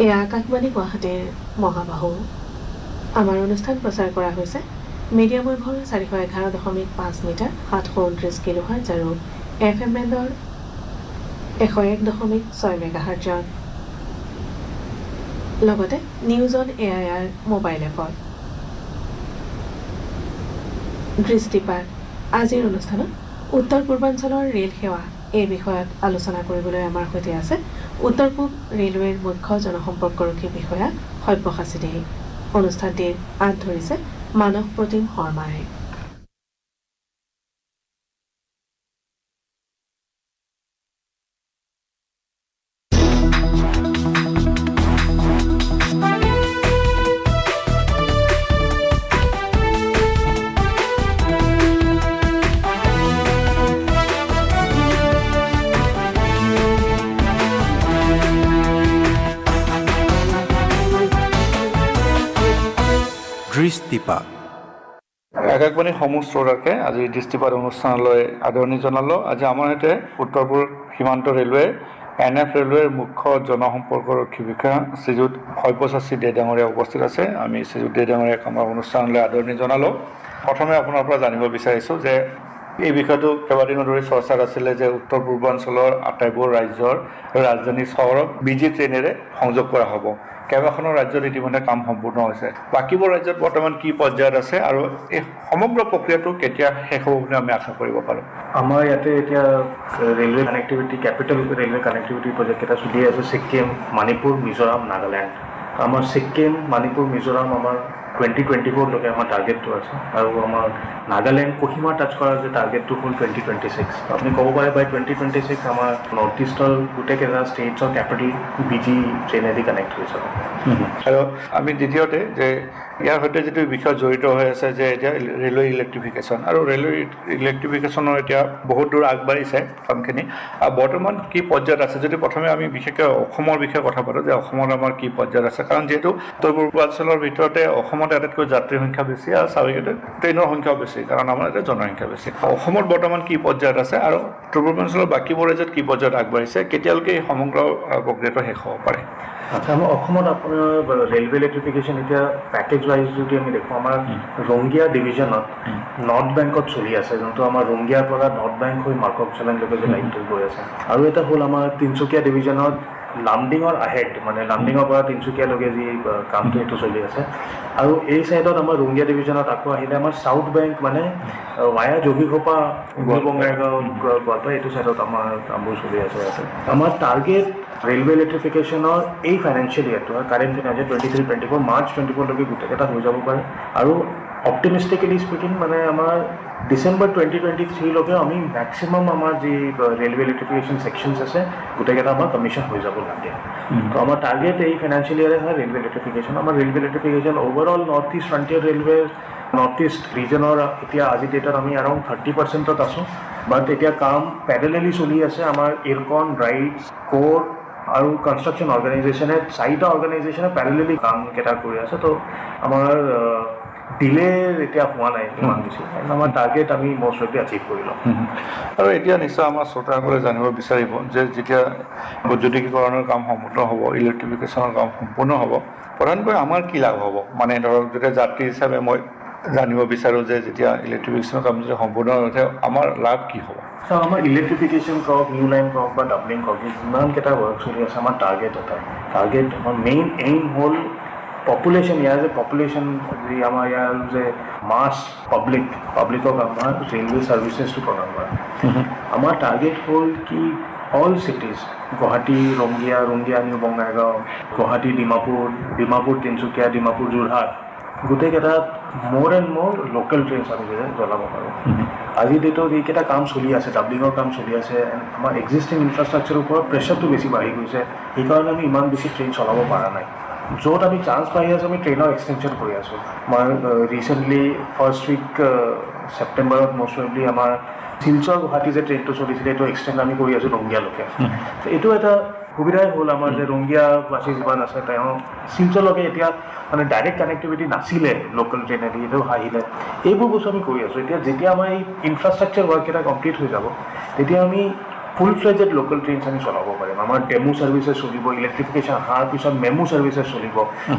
এয়া আকাশবাণী গুৱাহাটীৰ মহাবাহু আমাৰ অনুষ্ঠান প্ৰচাৰ কৰা হৈছে মিডিয়াম ৱেভৰ 411.5 মিটাৰ 729 কিলোহাৰ্জ আৰু FM বেণ্ডৰ 101.6 মেগাহাৰ্জত লগতে নিউজ অন AIR মোবাইল এপত দৃষ্টিপাত আজিৰ অনুষ্ঠানত উত্তৰ পূৰ্বাঞ্চলৰ ৰেল সেৱা এই বিষয়ত আলোচনা কৰিবলৈ আমাৰ সৈতে আছে উত্তৰ পূব ৰেলৱেৰ মুখ্য জনসম্পৰ্কৰক্ষী বিষয়া সব্যসাচী দে অনুষ্ঠানটিৰ আঁত ধৰিছে মানৱ প্ৰতিম শৰ্মাই দৃষ্টিপাত আকাশবাণী সমূহ শ্ৰোতাকে আজি দৃষ্টিপাত অনুষ্ঠানলৈ আদৰণি জনালোঁ। আজি আমাৰ সৈতে উত্তৰ পূব সীমান্ত ৰেলৱে NF ৰেলৱেৰ মুখ্য জনসম্পৰ্কৰক্ষী বিষয়া শ্ৰীযুত সব্যসাচী দে ডাঙৰীয়া উপস্থিত আছে। আমি শ্ৰীযুত দে ডাঙৰীয়াক আমাৰ অনুষ্ঠানলৈ আদৰণি জনালোঁ। প্ৰথমে আপোনাৰ পৰা জানিব বিচাৰিছোঁ যে এই বিষয়টো কেইবাদিনো ধৰি চৰ্চাত আছিলে যে উত্তৰ পূৰ্বাঞ্চলৰ আটাইবোৰ ৰাজ্যৰ ৰাজধানী চহৰক BG ট্ৰেইনেৰে সংযোগ কৰা হ'ব। কেইবাখনো ৰাজ্যত ইতিমধ্যে কাম সম্পূৰ্ণ হৈছে। বাকীবোৰ ৰাজ্যত বৰ্তমান কি পৰ্যায়ত আছে আৰু এই সমগ্ৰ প্ৰক্ৰিয়াটো কেতিয়া শেষ হ'ব বুলি আমি আশা কৰিব পাৰোঁ? আমাৰ ইয়াতে এতিয়া railway connectivity capital railway connectivity project এটা চলি আছে ছিক্কিম, মণিপুৰ, মিজোৰাম, নাগালেণ্ড। আমাৰ ছিক্কিম, মণিপুৰ, মিজোৰাম আমাৰ 2024লৈকে আমাৰ টাৰ্গেটটো আছে আৰু আমাৰ নাগালেণ্ড, কোহিমা টাচ কৰাৰ যে টাৰ্গেটটো হ'ল 2026। আপুনি ক'ব পাৰে বাই 2026 আমাৰ নৰ্থ ইষ্টৰ গোটেইকেইটা ষ্টেটছৰ কেপিটেল BG ট্ৰেইনেদি কানেক্ট হৈ যাব। আৰু আমি দ্বিতীয়তে যে ইয়াৰ সৈতে যিটো বিষয় জড়িত হৈ আছে যে এতিয়া ৰেলৱে ইলেক্ট্ৰিফিকেশ্যন আৰু ৰেলৱে ইলেক্ট্ৰিফিকেশ্যনৰ এতিয়া বহুত দূৰ আগবাঢ়িছে কামখিনি। বৰ্তমান কি পৰ্যায়ত আছে যদি প্ৰথমে আমি বিশেষকৈ অসমৰ বিষয়ে কথা পাতোঁ যে অসমত আমাৰ কি পৰ্যায়ত আছে, কাৰণ যিহেতু উত্তৰ পূৰ্বাঞ্চলৰ ভিতৰতে অসমত আটাইতকৈ যাত্ৰীৰ সংখ্যা বেছি আৰু স্বাভাৱিকতে ট্ৰেইনৰ সংখ্যাও বেছি, কাৰণ আমাৰ ইয়াতে জনসংখ্যা বেছি। অসমত বৰ্তমান কি পৰ্যায়ত আছে আৰু উত্তৰ পূৰ্বাঞ্চলৰ বাকীবোৰ ৰাজ্যত কি পৰ্যায়ত আগবাঢ়িছে, কেতিয়ালৈকে এই সমগ্ৰ প্ৰক্ৰিয়াটো শেষ হ'ব পাৰে? আচ্ছা, আমাৰ অসমত আপোনাৰ ৰেলৱে ইলেক্ট্ৰিফিকেশ্যন এতিয়া পেকেজ ৱাইজ যদি আমি দেখোঁ আমাৰ ৰংগিয়া ডিভিজনত নৰ্থ বেংকত চলি আছে, যোনটো আমাৰ ৰংগিয়াৰ পৰা নৰ্থ বেংক হৈ মাৰ্কক চেলেঞ্জলৈকে যে লাইনটো গৈ আছে। আৰু এটা হ'ল আমাৰ তিনিচুকীয়া ডিভিজনত লামডিঙৰ আহেড মানে লামডিঙৰ পৰা তিনিচুকীয়ালৈকে যি কামটো সেইটো চলি আছে। আৰু এই ছাইডত আমাৰ ৰংগিয়া ডিভিজনত আকৌ আহিলে আমাৰ চাউথ বেংক মানে ৱায়া যোগীঘোপা, বঙাইগাঁও, গোৱালপাৰা এইটো ছাইডত আমাৰ কামবোৰ চলি আছে ইয়াতে। আমাৰ টাৰ্গেট ৰেলৱে ইলেক্ট্ৰিফিকেশ্যনৰ এই ফাইনেন্সিয়েল ইয়েৰটো কাৰেণ্ট ফিনান্সিয়েল 23-24 মাৰ্চ 24লৈকে গোটেইকেইটা হৈ যাব পাৰে। আৰু অপটিমিষ্টিকেলি স্পিকিং মানে আমাৰ ডিচেম্বৰ 2023লৈকে আমি মেক্সিমাম আমাৰ যি ৰেলৱে ইলেক্ট্ৰিফিকেশ্যন ছেকশ্যনছ আছে গোটেইকেইটা আমাৰ কমিশ্যন হৈ যাব লাগে। তো আমাৰ টাৰ্গেট এই ফাইনেন্সিয়েল ইয়েৰে হয় ৰেলৱে ইলেক্ট্ৰিফিকেশ্যন। আমাৰ railway electrification overall north east frontier railway north east ৰিজনৰ এতিয়া আজি ডেটত আমি এৰাউণ্ড 30%ত আছোঁ। বাট এতিয়া কাম পেৰেলেলি চলি আছে। আমাৰ ইৰকন, ৰাইটছ, কোৰ আৰু কনষ্ট্ৰাকশ্যন অৰ্গেনাইজেশ্যনে 4টা অৰ্গেনাইজেশ্যনে পেৰেলেলি কামকেইটা কৰি আছে। তো আমাৰ ডিলে এতিয়া হোৱা নাই ইমান বেছি। আমাৰ টাৰ্গেট আমি মষ্ট অফলি এচিভ কৰি লওঁ। আৰু এতিয়া নিশ্চয় আমাৰ শ্ৰোতাসকলে জানিব বিচাৰিব যে যেতিয়া বৈদ্যুতিকীকৰণৰ কাম সম্পূৰ্ণ হ'ব, ইলেক্ট্ৰিফিকেশ্যনৰ কাম সম্পূৰ্ণ হ'ব, প্ৰধানকৈ আমাৰ কি লাভ হ'ব? মানে ধৰক যেতিয়া যাত্ৰী হিচাপে মই জানিব বিচাৰোঁ যে যেতিয়া ইলেক্ট্ৰিফিকেশ্যনৰ কাম যেতিয়া সম্পূৰ্ণ হৈ উঠে আমাৰ লাভ কি হ'ব? আমাৰ ইলেক্ট্ৰিফিকেশ্যন কওক, নিউ লাইন কওক বা ডাবলিং কওক, যিমানকেইটা ৱৰ্ক চলি আছে আমাৰ টাৰ্গেট আমাৰ মেইন এইম হ'ল পপুলেশ্যন। ইয়াৰ যে পপুলেশ্যন যি আমাৰ ইয়াৰ যে মাছ পাব্লিকক আমাৰ ৰেলৱে ছাৰ্ভিচেছটো প্ৰদান কৰা। আমাৰ টাৰ্গেট হ'ল কি all cities Guwahati, Rangiya new Bongaigaon, Guwahati, Dimapur Tinsukia, Dimapur Jorhat গোটেইকেইটাত মোৰ এণ্ড মোৰ লোকেল ট্ৰেইনছ আমি জ্বলাব পাৰোঁ। আজি ডেটত এইকেইটা কাম চলি আছে, ডাবলিঙৰ কাম চলি আছে। আমাৰ এক্সিষ্টিং ইনফ্ৰাষ্ট্ৰাকচাৰৰ ওপৰত প্ৰেছাৰটো বেছি বাঢ়ি গৈছে, সেইকাৰণে আমি ইমান বেছি ট্ৰেইন চলাব পৰা নাই। য'ত আমি চান্স পাই আছোঁ আমি ট্ৰেইনৰ এক্সটেনশ্যন কৰি আছোঁ। মই ৰিচেণ্টলি ফাৰ্ষ্ট উইক ছেপ্টেম্বৰত মষ্ট প্ৰবেবলি আমাৰ শিলচৰ গুৱাহাটী যে ট্ৰেইনটো চলিছিলে এইটো এক্সটেণ্ড আমি কৰি আছোঁ ৰংগিয়ালৈকে। এইটো এটা সুবিধাই হ'ল আমাৰ যে ৰংগিয়াবাসী যিমান আছে তেওঁ শিলচৰলৈকে এতিয়া মানে ডাইৰেক্ট কানেক্টিভিটি নাছিলে লোকেল ট্ৰেইনেদি, এইটো আহিলে। এইবোৰ বস্তু আমি কৰি আছোঁ। এতিয়া যেতিয়া আমাৰ এই ইনফ্ৰাষ্ট্ৰাকচাৰ ৱৰ্ককেইটা কমপ্লিট হৈ যাব তেতিয়া আমি ফুল ফ্লেজেড লোকেল ট্ৰেইনছ আমি চলাব পাৰিম আমাৰ ডেমো ছাৰ্ভিচেছ চলিব ইলেক্ট্ৰিফিকেশ্যন অহাৰ পিছত মেমু ছাৰ্ভিচেছ চলিব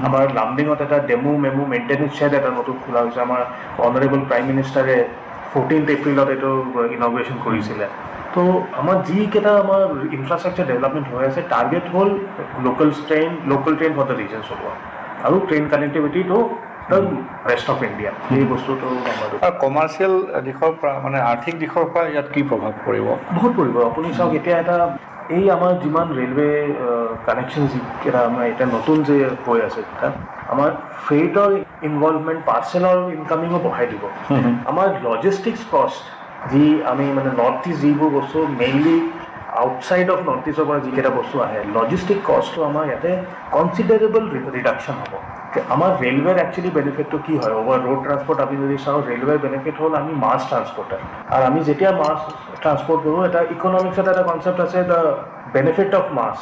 আমাৰ লামডিঙত এটা মেমু মেইনটেনেন্স শ্বেড এটা নতুন খোলা হৈছে আমাৰ অনাৰেবল প্ৰাইম মিনিষ্টাৰে 14 এপ্ৰিলত এইটো ইনগ্ৰেশ্যন কৰিছিলে তো আমাৰ যিকেইটা আমাৰ ইনফ্ৰাষ্ট্ৰাকচাৰ ডেভেলপমেণ্ট হৈ আছে টাৰ্গেট হ'ল local train for the region চলোৱা আৰু ট্ৰেইন কানেক্টিভিটিটো দ্য ৰেষ্ট অফ ইণ্ডিয়া এই বস্তুটো আমাৰ আৰু কমাৰ্চিয়েল দিশৰ পৰা মানে আৰ্থিক দিশৰ পৰা ইয়াত কি প্ৰভাৱ পৰিব বহুত পৰিব আপুনি চাওক এতিয়া এটা এই আমাৰ যিমান ৰেলৱে কানেকশ্যন যিকেইটা আমাৰ এতিয়া নতুন যে হৈ আছে তাত আমাৰ ফ্ৰেইটৰ ইনভলভমেণ্ট পাৰ্চেলৰ ইনকামিঙো বঢ়াই দিব আমাৰ লজিষ্টিক্স কষ্ট যি আমি মানে নৰ্থ ইষ্ট যিবোৰ বস্তু মেইনলি আউটছাইড অফ নৰ্থ ইষ্টৰ পৰা যিকেইটা বস্তু আহে লজিষ্টিক কষ্টটো আমাৰ ইয়াতে কনচিডাৰেবল ৰিডাকশ্যন হ'ব আমাৰ ৰেলৱেৰ একচুৱেলি বেনিফিটটো কি হয় অভাৰ ৰোড ট্ৰান্সপৰ্ট আমি যদি চাওঁ ৰেলৱেৰ বেনিফিট হ'ল আমি মাছ ট্ৰান্সপৰ্টাৰ আৰু আমি যেতিয়া মাছ ট্ৰান্সপৰ্ট কৰোঁ এটা ইকনমিক্সত এটা কনচেপ্ট আছে দ্য বেনিফিট অফ মাছ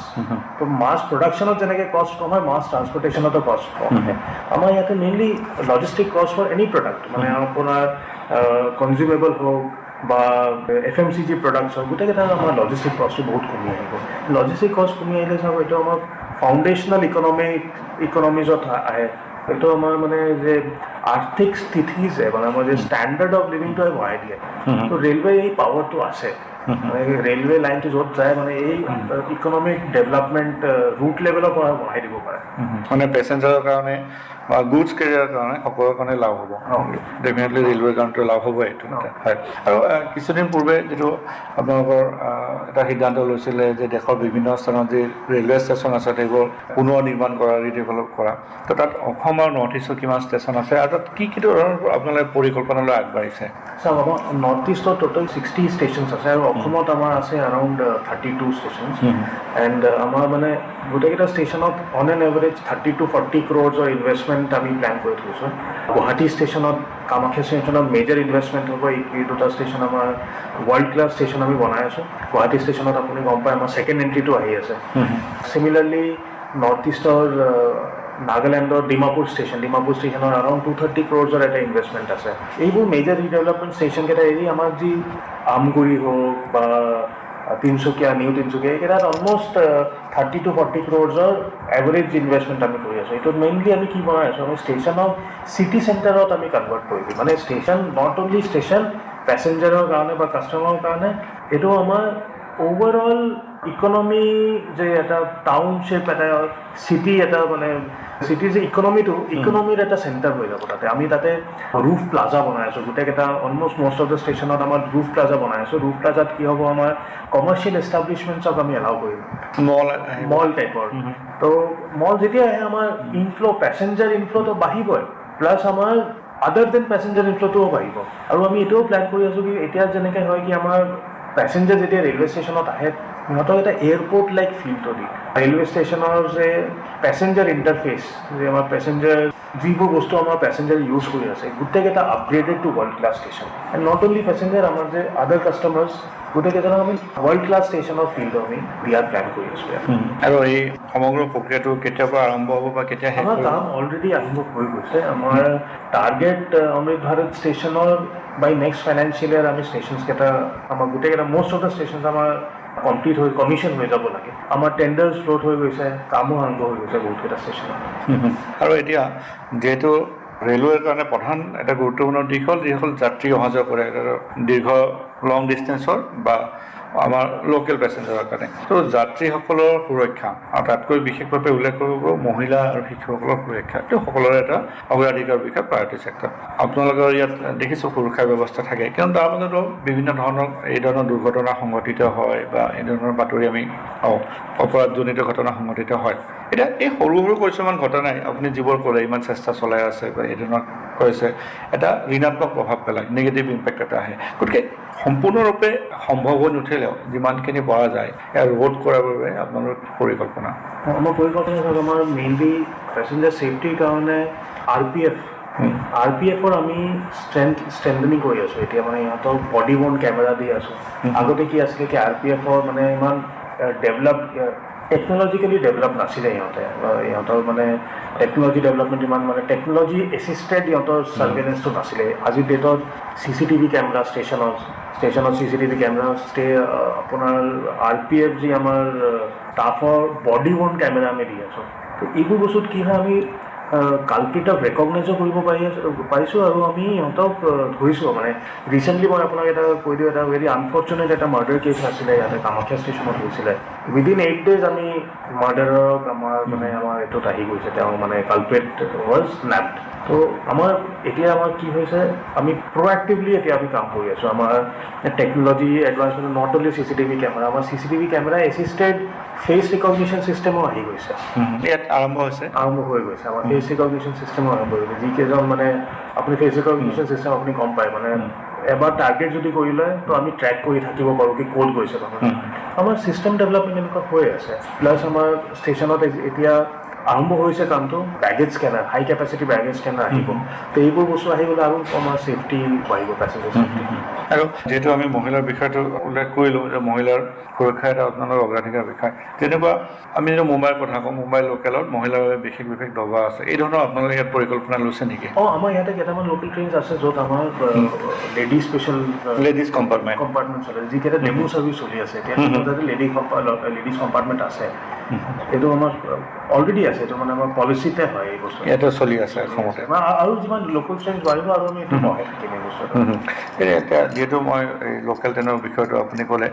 তো মাছ প্ৰডাকশ্যনত যেনেকৈ কষ্ট কম হয় মাছ ট্ৰান্সপৰ্টেশ্যনতো কষ্ট কম হয় আমাৰ ইয়াতে মেইনলি লজিষ্টিক কষ্ট ফৰ এনি প্ৰডাক্ট মানে আপোনাৰ কনজিউমেবল হওক বা FMCG প্ৰডাক্টছ হওক গোটেইকেইটা আমাৰ লজিষ্টিক কষ্টটো বহুত কমি আহিব লজিষ্টিক কষ্ট কমি আহিলে চাওক এইটো আমাৰ ফাউণ্ডেশ্যনেল ইকনমিজত আহে এইটো আমাৰ মানে যে আৰ্থিক স্থিতি যে মানে আমাৰ যে ষ্টেণ্ডাৰ্ড অফ লিভিংটো বঢ়াই দিয়ে তো ৰেলৱে এই পাৱাৰটো আছে মানে ৰেলৱে লাইনটো য'ত যায় মানে এই ইকনমিক ডেভেলপমেণ্ট ৰুট লেভেলৰ পৰা বঢ়াই দিব পাৰে মানে পেচেঞ্জাৰৰ কাৰণে বা গুডছ কেৰিয়াৰৰ কাৰণে সকলোৰে কাৰণে লাভ হ'ব ডেফিনেটলি ৰেলৱেৰ কাৰণেতো লাভ হ'ব এইটো হয় আৰু কিছুদিন পূৰ্বে যিটো আপোনালোকৰ এটা সিদ্ধান্ত লৈছিলে যে দেশৰ বিভিন্ন স্থানত যি ৰেলৱে ষ্টেচন আছে সেইবোৰ পুনৰ নিৰ্মাণ কৰা ৰিডেভেলপ কৰা তো তাত অসম আৰু নৰ্থ ইষ্টৰ কিমান ষ্টেচন আছে আৰু তাত কি ধৰণৰ আপোনালোকে পৰিকল্পনা লৈ আগবাঢ়িছে চাওক আমাৰ নৰ্থ ইষ্টত টোটেল 60 ষ্টেচনছ আছে আৰু অসমত আমাৰ আছে এৰাউণ্ড 32 ষ্টেচনছ এণ্ড আমাৰ মানে গোটেইকেইটা ষ্টেচনত on an average 30 to 40 crores investment আমি প্লেন কৰি থৈছোঁ গুৱাহাটী ষ্টেচনত কামাখ্যা ষ্টেচনত মেজৰ ইনভেষ্টমেণ্ট হ'ব এই দুটা ষ্টেচন আমাৰ ৱৰ্ল্ড ক্লাছ ষ্টেচন আমি বনাই আছোঁ গুৱাহাটী ষ্টেচনত আপুনি গম পায় আমাৰ ছেকেণ্ড এণ্ট্ৰিটো আহি আছে চিমিলাৰলি নৰ্থ ইষ্টৰ নাগালেণ্ডৰ ডিমাপুৰ ষ্টেচনৰ এৰাউণ্ড 230 crores এটা ইনভেষ্টমেণ্ট আছে এইবোৰ মেজৰ ৰিডেভেলপমেণ্ট ষ্টেচনকেইটা এৰি আমাৰ যি আমগুৰি হওক বা তিনিচুকীয়া নিউ তিনিচুকীয়া এইকেইটাত almost 30 to 40 crores average investment আমি কৰি আছোঁ এইটোত মেইনলি আমি কি বনাই আছোঁ আমি ষ্টেচনক চিটি চেণ্টাৰত আমি কনভাৰ্ট কৰি দিম মানে ষ্টেচন নট অনলি ষ্টেচন পেচেঞ্জাৰৰ কাৰণে বা কাষ্টমাৰৰ কাৰণে এইটো আমাৰ অভাৰঅল ইকনমি যে এটা টাউনশ্বিপ এটা চিটি এটা মানে চিটিৰ যে ইকনমিৰ এটা চেণ্টাৰ হৈ যাব তাতে আমি তাতে ৰুফ প্লাজা বনাই আছোঁ গোটেইকেইটা অলমষ্ট মষ্ট অফ দ্য ষ্টেচনত আমাৰ ৰুফ প্লাজা বনাই আছোঁ ৰুফ প্লাজাত কি হ'ব আমাৰ কমাৰ্চিয়েল এষ্টাব্লিছমেণ্টছক আমি এলাউ কৰিম মল টাইপৰ তো মল যেতিয়া আহে আমাৰ ইনফ্ল' পেচেঞ্জাৰ ইনফ্ল'টো বাঢ়িবই প্লাছ আমাৰ আদাৰ দেন পেচেঞ্জাৰ ইনফ্ল'টোও বাঢ়িব আৰু আমি এইটোও প্লেন কৰি আছোঁ কি এতিয়া যেনেকৈ হয় কি আমাৰ পেচেঞ্জাৰ যেতিয়া ৰেলৱে ষ্টেচনত আহে সিহঁতক এটা এয়াৰপৰ্ট লাইক ফিলটো দিয়ে ৰেলৱে ষ্টেচনৰ যে পেচেঞ্জাৰ ইণ্টাৰফেচ যে আমাৰ পেচেঞ্জাৰ যিবোৰ বস্তু আমাৰ পেচেঞ্জাৰ ইউজ কৰি আছে গোটেইকেইটা upgraded to world class station and not only passenger আমাৰ যে আদাৰ কাষ্টমাৰ্ছ গোটেইকেইজনক আমি ৱৰ্ল্ড ক্লাছ ষ্টেচনৰ ফিল্ডটো আমি দিয়াৰ প্লেন কৰি আছোঁ আৰু এই সমগ্ৰ প্ৰক্ৰিয়াটো কেতিয়াৰ পৰা আৰম্ভ হ'ব বা কেতিয়া শেষ আমাৰ কাম অলৰেডি আৰম্ভ হৈ গৈছে আমাৰ টাৰ্গেট অমৃত ভাৰত ষ্টেচনৰ বাই নেক্সট ফাইনেন্সিয়েল ইয়াৰ আমি ষ্টেচনছকেইটা আমাৰ গোটেইকেইটা মষ্ট অফ দ্য ষ্টেচনছ আমাৰ কমপ্লিট হৈ কমিশ্যন হৈ যাব লাগে আমাৰ টেণ্ডাৰ্ছ ফ্ল'ট হৈ গৈছে কামো আৰম্ভ হৈ গৈছে বহুতকেইটা ষ্টেচনত আৰু এতিয়া যিহেতু ৰেলৱেৰ কাৰণে প্ৰধান এটা গুৰুত্বপূৰ্ণ দিশ হ'ল যিসকল যাত্ৰী অহা যোৱা কৰে দীৰ্ঘ লং ডিষ্টেঞ্চৰ বা আমাৰ লোকেল পেচেঞ্জাৰৰ কাৰণে তো যাত্ৰীসকলৰ সুৰক্ষা আৰু তাতকৈ বিশেষভাৱে উল্লেখ কৰিব মহিলা আৰু শিশুসকলৰ সুৰক্ষা এইটো সকলোৰে এটা অগ্ৰাধিকাৰ বিষয় প্ৰায়ৰিটি ছেক্টৰ আপোনালোকৰ ইয়াত দেখিছোঁ সুৰক্ষাৰ ব্যৱস্থা থাকে কিন্তু তাৰ মাজতো বিভিন্ন ধৰণৰ এই ধৰণৰ দুৰ্ঘটনা সংঘটিত হয় বা এই ধৰণৰ বাতৰি আমি অপৰাধজনিত ঘটনা সংঘটিত হয় এতিয়া এই সৰু সৰু কিছুমান ঘটনাই আপুনি যিবোৰ কৰে ইমান চেষ্টা চলাই আছে বা এই ধৰণৰ কৰিছে এটা ঋণাত্মক প্ৰভাৱ পেলায় নিগেটিভ ইম্পেক্ট এটা আহে গতিকে সম্পূৰ্ণৰূপে সম্ভৱ হৈ নুঠিলেও যিমানখিনি পৰা যায় ইয়াৰ ৰোধ কৰাৰ বাবে আপোনালোকৰ পৰিকল্পনা আমাৰ পৰিকল্পনা হ'ল আমাৰ মেইনলি পেচেঞ্জাৰ ছেফটিৰ কাৰণে আৰ পি এফৰ আমি ষ্ট্ৰেংথেনিং কৰি আছোঁ এতিয়া মানে ইহঁতক বডি ৱৰ্ণ কেমেৰা দি আছোঁ আগতে কি আছিলে কি আৰ পি এফৰ মানে ইমান ডেভেলপ টেকন'লজিকেলি ডেভেলপ নাছিলে ইহঁতৰ মানে টেকন'লজি ডেভেলপমেণ্ট ইমান মানে টেকন'লজি এছিষ্টেড ইহঁতৰ ছাৰ্ভেলেঞ্চটো নাছিলে আজিৰ ডেটত CCTV কেমেৰা ষ্টেচনত CCTV কেমেৰা আপোনাৰ RPF যি আমাৰ ষ্টাফৰ বডি ৱৰ্ণ কেমেৰা আমি দি আছোঁ তো এইবোৰ বস্তুত কি হয় আমি কালপিটক ৰেকগনাইজো কৰিব পাৰিছোঁ আৰু আমি ইহঁতক ধৰিছোঁ মানে ৰিচেণ্টলি মই আপোনাক এটা কৈ দিওঁ এটা ভেৰি আনফৰ্চুনেট এটা মাৰ্ডাৰ কেছ আছিলে ইয়াতে কামাখ্যা ষ্টেচনত হৈছিলে উইদিন 8 days আমি মাৰ্ডাৰক আমাৰ এইটোত আহি গৈছে তেওঁ মানে কালপিট ৱাজ স্নেপড তো আমাৰ কি হৈছে আমি প্ৰ'এক্টিভলি এতিয়া আমি কাম কৰি আছোঁ আমাৰ technology advancement not only CCTV camera আমাৰ CCTV camera assisted face recognition ছিষ্টেমো আহি গৈছে ইয়াত আৰম্ভ হৈ গৈছে আমাৰ ফেচ ৰিকগনিশ্যন ছিষ্টেমো আৰম্ভ হৈ গৈছে যিকেইজন মানে আপুনি ফেচ ৰিকগনিশ্যন ছিষ্টেম আপুনি গম পায় মানে এবাৰ টাৰ্গেট যদি কৰিলে তো আমি ট্ৰেক কৰি থাকিব পাৰোঁ কি ক'ত গৈছে আমাৰ ছিষ্টেম ডেভেলপমেণ্ট এনেকুৱা হৈ আছে প্লাছ আমাৰ ষ্টেচনত এতিয়া আৰম্ভ হৈছে কামটো বেগেজ স্কেনাৰ হাই কেপাচিটি বেগেজ স্কেনাৰ আহিব তো এইবোৰ বস্তু আহি গ'লে আৰু আমাৰ ছেফটি বাঢ়িব পেচেঞ্জাৰ ছেফটি আৰু যিহেতু আমি মহিলাৰ বিষয়টো উল্লেখ কৰিলোঁ যে মহিলাৰ সুৰক্ষা এটা আপোনালোকৰ অগ্ৰাধিকাৰ বিষয় যেনেকুৱা আমি যদি মুম্বাইৰ কথা কওঁ মুম্বাই লোকেলত মহিলাৰ বাবে বিশেষ দবা আছে এই ধৰণৰ আপোনালোকে ইয়াত পৰিকল্পনা লৈছে নেকি আমাৰ ইয়াতে কেইটামান লোকেল ট্ৰেইনছ আছে য'ত আমাৰ লেডিজ কম্পাৰ্টমেণ্ট চলে যিকেইটা ডেমো ছাৰ্ভিচ চলি আছে এতিয়া যাতে লেডিজ কম্পাৰ্টমেণ্ট আছে এইটো আমাৰ অলৰেডি আছে এইটো মানে আমাৰ পলিচিতে হয় এই বস্তু ইয়াতে চলি আছে অসমতে আৰু যিমান লোকেল ট্ৰেইন বাঢ়িব আৰু আমি এইটো বঢ়াই থাকিম এই বস্তুটো এতিয়া যিহেতু মই এই লোকেল ট্ৰেইনৰ বিষয়টো আপুনি ক'লে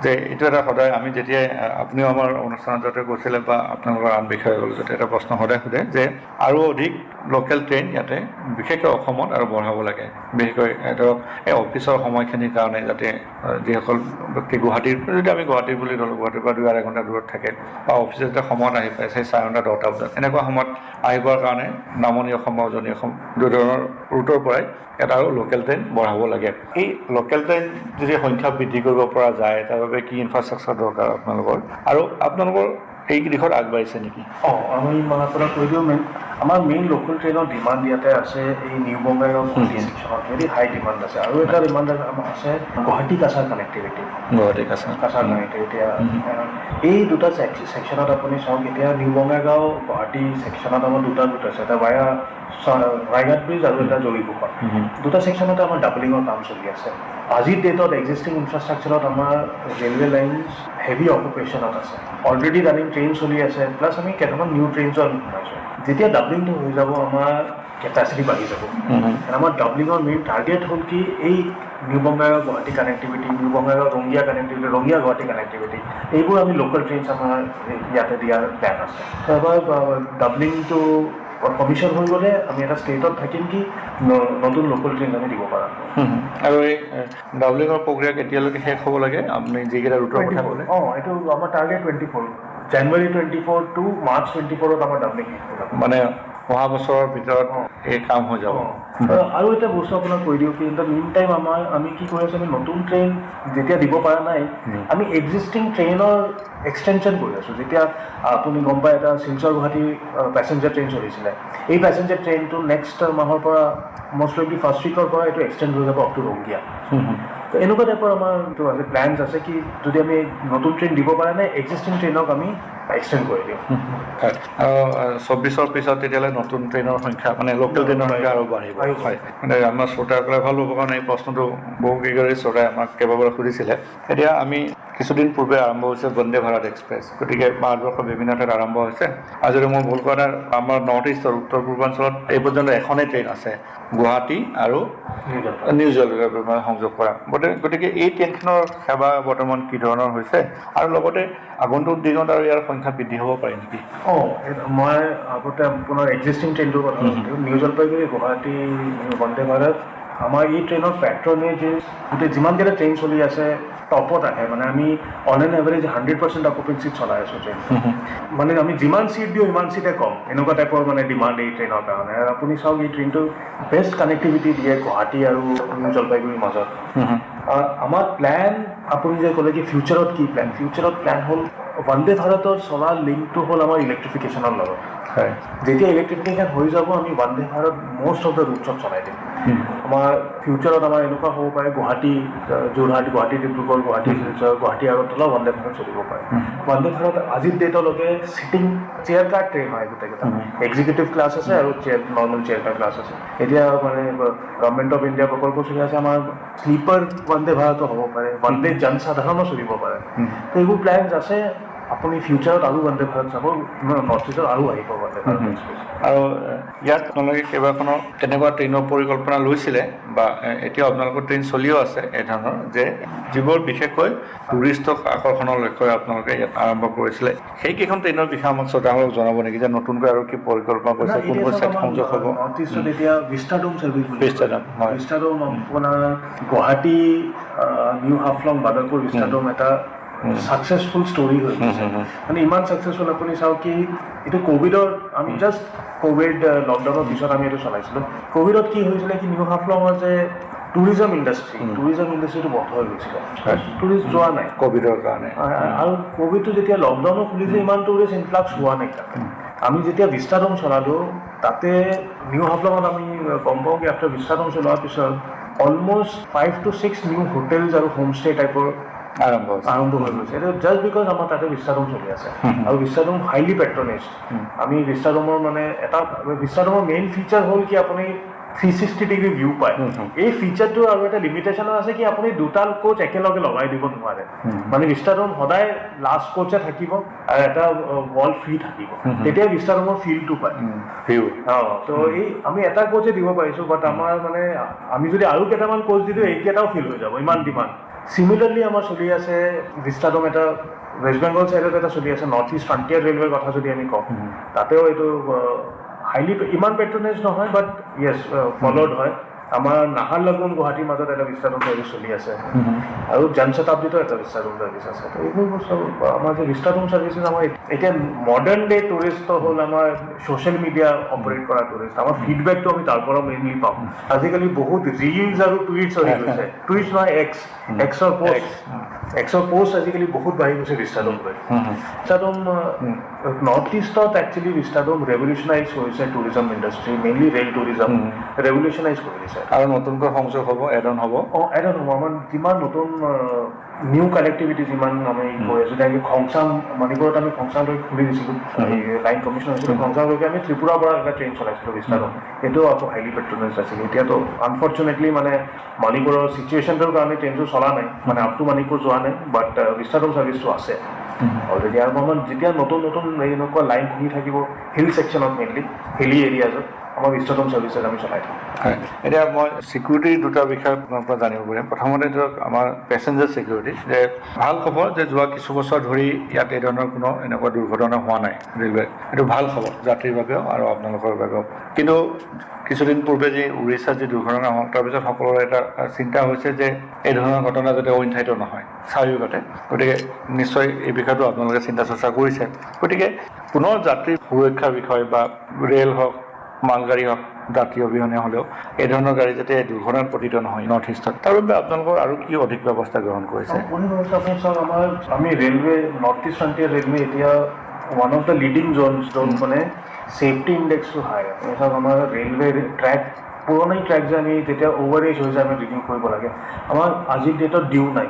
যে এইটো এটা সদায় আমি যেতিয়াই আপুনিও আমাৰ অনুষ্ঠানত যাতে কৈছিলে বা আপোনালোকৰ আন বিষয়ে গ'ল যাতে এটা প্ৰশ্ন সদায় সোধে যে আৰু অধিক লোকেল ট্ৰেইন ইয়াতে বিশেষকৈ অসমত আৰু বঢ়াব লাগে বিশেষকৈ ধৰক এই অফিচৰ সময়খিনিৰ কাৰণে যাতে যিসকল ব্যক্তি গুৱাহাটীৰ যদি আমি গুৱাহাটী বুলি ধৰোঁ গুৱাহাটীৰ পৰা 2-2.5 ঘণ্টা দূৰত থাকে বা অফিচে যেতিয়া সময়ত আহি পায় সেই 9:30-10টা বজাত এনেকুৱা সময়ত আহিবৰ কাৰণে নামনি অসম বা উজনি অসম দুই ধৰণৰ ৰুটৰ পৰাই এটা আৰু লোকেল ট্ৰেইন বঢ়াব লাগে এই লোকেল ট্ৰেইন যদি সংখ্যা বৃদ্ধি কৰিব পৰা যায় তাৰ বাবে কি ইনফ্ৰাষ্ট্ৰাকচাৰ দৰকাৰ আপোনালোকৰ আৰু আপোনালোকৰ এই দিশত আগবাঢ়িছে নেকি আমি আপোনাক কৈ দিওঁ আমাৰ মেইন লোকেল ট্ৰেইনৰ ডিমাণ্ড ইয়াতে আছে এই নিউ বঙাইগাঁও গুৱাহাটী ছেকশ্যনত ভেৰি হাই ডিমাণ্ড আছে আৰু এটা ডিমাণ্ড আমাৰ আছে গুৱাহাটী কাছাৰ কানেক্টিভিটি এই দুটা ছেকশ্যনত আপুনি চাওক এতিয়া নিউ বঙাইগাঁও গুৱাহাটী ছেকশ্যনত আমাৰ দুটা ৰুট আছে এটা ভায়া ৰায়ঘাট ব্ৰিজ আৰু এটা জৰিপুখুৰ দুটা ছেকশ্যনতে আমাৰ ডাবলিঙৰ কাম চলি আছে আজিৰ ডেটত এক্সিষ্টিং ইনফ্ৰাষ্ট্ৰাকচাৰত আমাৰ ৰেলৱে লাইনছ হেভি অকুপেশ্যনত আছে অলৰেডি ৰানিং ট্ৰেইন চলি আছে প্লাছ আমি কেইটামান নিউ ট্ৰেইনছো আমি বনাইছোঁ যেতিয়া ডাবলিংটো হৈ যাব আমাৰ কেপাচিটি বাঢ়ি যাব আমাৰ ডাবলিঙৰ মেইন টাৰ্গেট হ'ল কি এই new Bongaigaon Guwahati connectivity new Bongaigaon Rangia connectivity Rangia Guwahati connectivity এইবোৰ আমি লোকেল ট্ৰেইনছ আমাৰ ইয়াতে দিয়াৰ প্লেন আছে এবাৰ ডাবলিংটো কমিশ্যন হৈ গ'লে আমি এটা ষ্টেটত থাকিম কি নতুন লোকেল ট্ৰেইন আমি দিব পাৰোঁ আৰু এই ডাবলিঙৰ প্ৰক্ৰিয়া কেতিয়ালৈকে শেষ হ'ব লাগে আপুনি যিকেইটা ৰুটৰ কথা ক'লে এইটো আমাৰ টাৰ্গেট 24 জানুৱাৰী 24 টু মাৰ্চ 24ত আমাৰ ডাবলিং শেষ হ'ব মানে অহা বছৰৰ ভিতৰত এই কাম হৈ যাব আৰু এটা বস্তু আপোনাক কৈ দিওঁ কিন্তু মেইন টাইম আমি কি কৰি আছোঁ আমি নতুন ট্ৰেইন যেতিয়া দিব পৰা নাই আমি এক্সিষ্টিং ট্ৰেইনৰ এক্সটেনশ্যন কৰি আছোঁ যেতিয়া আপুনি গম পায় এটা শিলচৰ গুৱাহাটী পেচেঞ্জাৰ ট্ৰেইন চলিছিলে এই পেচেঞ্জাৰ ট্ৰেইনটো নেক্সট মাহৰ পৰা মষ্ট প্ৰবেবলি ফাৰ্ষ্ট উইকৰ পৰা এইটো এক্সটেণ্ড হৈ যাব আপ টু ৰঙিয়া তো এনেকুৱা টাইপৰ আমাৰ এইটো আছে প্লেনছ আছে কি যদি আমি নতুন ট্ৰেইন দিব পৰা নাই এক্সিষ্টিং ট্ৰেইনক আমি এক্সটেণ্ড কৰি দিওঁ আৰু 24ৰ পিছত তেতিয়াহ'লে নতুন ট্ৰেইনৰ সংখ্যা মানে লোকেল ট্ৰেইনৰ সংখ্যা আৰু বাঢ়িব হয় মানে আমাৰ শ্ৰোতাসকলে ভাল পাব কাৰণ এই প্ৰশ্নটো বহু কেইগৰাকী শ্ৰোতাই আমাক কেইবাবাৰো সুধিছিলে এতিয়া আমি কিছুদিন পূৰ্বে আৰম্ভ হৈছে বন্দে ভাৰত এক্সপ্ৰেছ গতিকে ভাৰতবৰ্ষৰ বিভিন্ন ঠাইত আৰম্ভ হৈছে আৰু যদি মই ভুল কৰা আমাৰ নৰ্থ ইষ্টৰ উত্তৰ পূৰ্বাঞ্চলত এই পৰ্যন্ত এখনেই ট্ৰেইন আছে গুৱাহাটী আৰু নিউ জলপাইগুৰি সংযোগ কৰা গতিকে এই ট্ৰেইনখনৰ সেৱা বৰ্তমান কি ধৰণৰ হৈছে আৰু লগতে আগন্তুক দিনত আৰু ইয়াৰ সংখ্যা বৃদ্ধি হ'ব পাৰে নেকি মই আগতে আপোনাৰ এক্সিষ্টিং ট্ৰেইনটোৰ কথা কৈছোঁ নিউ জলপাইগুৰি গুৱাহাটী বন্দে ভাৰত আমাৰ এই ট্ৰেইনৰ পেট্ৰনেজ গোটেই যিমানকেইটা ট্ৰেইন চলি আছে টপত আহে মানে আমি অন এন এভাৰেজ 100% অকুপেঞ্চিত চলাই আছোঁ ট্ৰেইন মানে আমি যিমান চিট দিওঁ ইমান চিটে কম এনেকুৱা টাইপৰ মানে ডিমাণ্ড এই ট্ৰেইনৰ কাৰণে আৰু আপুনি চাওক এই ট্ৰেইনটো বেষ্ট কানেক্টিভিটি দিয়ে গুৱাহাটী আৰু নিউ জলপাইগুৰিৰ মাজত আমাৰ প্লেন আপুনি যে ক'লে কি ফিউচাৰত কি প্লেন ফিউচাৰত প্লেন হ'ল বন্দে ভাৰতৰ চলা লিংকটো হ'ল আমাৰ ইলেক্ট্ৰিফিকেশ্যনৰ লগত হয় যেতিয়া ইলেক্ট্ৰিফিকেশ্যন হৈ যাব আমি Vande Bharat most of the ৰুটছত চলাই দিম আমাৰ ফিউচাৰত আমাৰ এনেকুৱা হ'ব পাৰে গুৱাহাটী যোৰহাট গুৱাহাটী ডিব্ৰুগড় গুৱাহাটী শিলচৰ গুৱাহাটী আগৰতলা বন্দে ভাৰত চলিব পাৰে বন্দে ভাৰত আজিৰ ডেটলৈকে চিটিং চেয়াৰ কাৰ ট্ৰেইন হয় গোটেইকেইটা এক্সিকিউটিভ ক্লাছ আছে আৰু নৰ্মেল চেয়াৰ কাৰ ক্লাছ আছে এতিয়া মানে গভৰ্ণমেণ্ট অফ ইণ্ডিয়া প্ৰকল্প চলি আছে আমাৰ শ্লিপাৰ বন্দে ভাৰতো হ'ব পাৰে বন্দে জনসাধাৰণো চলিব পাৰে তো এইবোৰ প্লেনছ আছে আপুনি ফিউচাৰত আৰু বন্দে ভাৰত চাব নৰ্থ ইষ্টত আৰু আহিব বন্দে ভাৰত এক্সপ্ৰেছ আৰু ইয়াত আপোনালোকে কেইবাখনো তেনেকুৱা ট্ৰেইনৰ পৰিকল্পনা লৈছিলে বা এতিয়া আপোনালোকৰ ট্ৰেইন চলিও আছে এই ধৰণৰ যে যিবোৰ বিশেষকৈ টুৰিষ্টক আকৰ্ষণৰ লক্ষ্যৰে আপোনালোকে ইয়াত আৰম্ভ কৰিছিলে সেইকেইখন ট্ৰেইনৰ বিষয়ে আমাক শ্ৰোতাসকলক জনাব নেকি যে নতুনকৈ আৰু কি পৰিকল্পনা কৰিছে কোনবোৰ ছাইট সংযোগ হ'ব নৰ্থ ইষ্টত এতিয়া ভিষ্টাডোম ছাৰ্ভিচ ভিষ্টাডোম, হয়। ভিষ্টাডোম আপোনাৰ গুৱাহাটী নিউ হাফলং বাদলপুৰ ভিষ্টাডোম এটা ছাকচেছফুল ষ্টৰি হৈ গৈছে মানে ইমান ছাকচেছফুল আপুনি চাওক কি এইটো ক'ভিডৰ আমি জাষ্ট ক'ভিড লকডাউনৰ পিছত আমি এইটো চলাইছিলোঁ ক'ভিডত কি হৈছিলে কি নিউ হাফলঙৰ যে টুৰিজম ইণ্ডাষ্ট্ৰিটো বন্ধ হৈ গৈছিলে টুৰিষ্ট যোৱা নাই ক'ভিডৰ কাৰণে আৰু ক'ভিডটো যেতিয়া লকডাউনো খুলিছে ইমান টুৰিষ্ট ইনফ্লাক্স হোৱা নাই তাতে আমি যেতিয়া ভিষ্টাডোম চলালোঁ তাতে নিউ হাফলঙত আমি গম পাওঁ কি আফটাৰ ভিষ্টাডোম চলোৱাৰ পিছত অলমষ্ট 5 to 6 নিউ হোটেলছ আৰু হোমষ্টে টাইপৰ আৰম্ভ হৈ গৈছে এইটো জাষ্ট বিকজ আমাৰ তাতে ভিষ্টাডোম চলি আছে আৰু ভিষ্টাডোম হাইলি পেট্ৰনেজড আমি ভিষ্টাডোমৰ মানে এটা ভিষ্টাডোমৰ মেইন ফিচাৰ হ'ল কি আপুনি 360 ডিগ্ৰী ভিউ পায় এই ফিচাৰটো আৰু এটা লিমিটেশ্যন আছে কি আপুনি দুটা কোচ একেলগে লগাই দিব নোৱাৰে মানে ভিষ্টাডোম সদায় লাষ্ট কোচে থাকিব আৰু এটা ৱাল ফ্ৰী থাকিব তেতিয়া ভিষ্টাডোমৰ ফিলটো পায় ভিউ তো এই আমি এটা কোচে দিব পাৰিছোঁ বাট আমাৰ মানে আমি যদি আৰু কেইটামান কোচ দি দিওঁ এইকেইটাও ফিল হৈ যাব ইমান ডিমাণ্ড সিমিলাৰলি আমাৰ চলি আছে ভিষ্টাডোম এটা ৱেষ্ট বেংগল ছাইডত এটা চলি আছে নৰ্থ ইষ্ট ফ্ৰণ্টিয়াৰ ৰেলৱেৰ কথা যদি আমি কওঁ তাতেও এইটো হাইলি ইমান পেট্ৰনেজ নহয় বাট য়েছ ফল'ড হয় আমাৰ নাহাৰলাগুন গুৱাহাটীৰ মাজত এটা ভিষ্টাডোম ছাৰ্ভিচ চলি আছে আৰু জনশতাব্দীতো এটা ভিষ্টাডোম ছাৰ্ভিচ আছে তো এইবোৰ বস্তু আমাৰ যে ভিষ্টাডোম ছাৰ্ভিচেছ আমাৰ এতিয়া মডাৰ্ণ ডে টুৰিষ্ট হ'ল আমাৰ ছ'চিয়েল মিডিয়া অপাৰেট কৰা টুৰিষ্ট আমাৰ ফিডবেকটো আমি তাৰ পৰা মেইনলি পাওঁ আজিকালি বহুত ৰিলছ আৰু টুইটছ হৈ গৈছে টুইটছ নহয় এক্সৰ পষ্ট আজিকালি বহুত বাঢ়ি গৈছে ভিষ্টাডোম লৈ ভিষ্টাডোম নৰ্থ ইষ্টত একচুৱেলি ভিষ্টাডোম ৰেভলিউচনাইজ কৰিছে tourism industry mainly rail tourism revolutionize কৰি দিছে আৰু নতুনকৈ সংযোগ হ'ব এড অন হ'ব এড অন হ'ব আমাৰ যিমান নতুন নিউ কানেক্টিভিটি যিমান আমি কৈ আছোঁ যেনেকৈ খংচাং মণিপুৰত আমি খংচাংলৈ খুলি দিছিলোঁ লাইন কমিশ্যন হৈছিলোঁ খংচাংলৈকে আমি ত্ৰিপুৰাৰ পৰা এটা ট্ৰেইন চলাইছিলোঁ ভিষ্টাডোম এইটোও আকৌ হাইলি পেট্ৰনেজ আছিলে এতিয়াতো আনফৰ্চুনেটলি মানে মণিপুৰৰ চিটুৱেশ্যনটোৰ কাৰণে ট্ৰেইনটো চলা নাই মানে আপ টু মণিপুৰ যোৱা নাই বাট ভিষ্টাডোম ছাৰ্ভিচটো আছে অলৰেডি আৰু আমাৰ যেতিয়া নতুন এনেকুৱা লাইন খুলি থাকিব হিল ছেকশ্যনত মেইনলি হিলি এৰিয়াজত আমাৰ ভিষ্টাডোম ছাৰ্ভিচেছ আমি চলাই থাকোঁ হয় এতিয়া মই ছিকিউৰিটিৰ দুটা বিষয় আপোনাৰ পৰা জানিব পাৰিম প্ৰথমতে ধৰক আমাৰ পেচেঞ্জাৰ ছিকিউৰিটি যে ভাল খবৰ যে যোৱা কিছু বছৰ ধৰি ইয়াত এই ধৰণৰ কোনো এনেকুৱা দুৰ্ঘটনা হোৱা নাই ৰেলৱে এইটো ভাল খবৰ যাত্ৰীৰ বাবেও আৰু আপোনালোকৰ বাবেও কিন্তু কিছুদিন পূৰ্বে যি উৰিষ্যাত যি দুৰ্ঘটনা হ'ল তাৰপিছত সকলোৰে এটা চিন্তা হৈছে যে এই ধৰণৰ ঘটনা যাতে অইন ঠাইতো নহয় স্বাভাৱিকতে গতিকে নিশ্চয় এই বিষয়টো আপোনালোকে চিন্তা চৰ্চা কৰিছে গতিকে পুনৰ যাত্ৰীৰ সুৰক্ষাৰ বিষয় বা ৰেল হওক মালগাড়ী হওক যাত্ৰী অবিহনে হ'লেও এই ধৰণৰ গাড়ী যাতে দুৰ্ঘটনাত পতিত নহয় নৰ্থ ইষ্টত তাৰ বাবে আপোনালোকৰ আৰু কি অধিক ব্যৱস্থা গ্ৰহণ কৰিছে আমাৰ আমি railway north east frontier railway এতিয়া one of the leading zones য'ত মানে ছেফটি ইণ্ডেক্সটো হাই চাওক আমাৰ ৰেলৱে ট্ৰেক পুৰণি ট্ৰেক যে আমি যেতিয়া অভাৰ এজ হৈ যায় আমি ৰিনিউ কৰিব লাগে আমাৰ আজিৰ ডেটত ডিউ নাই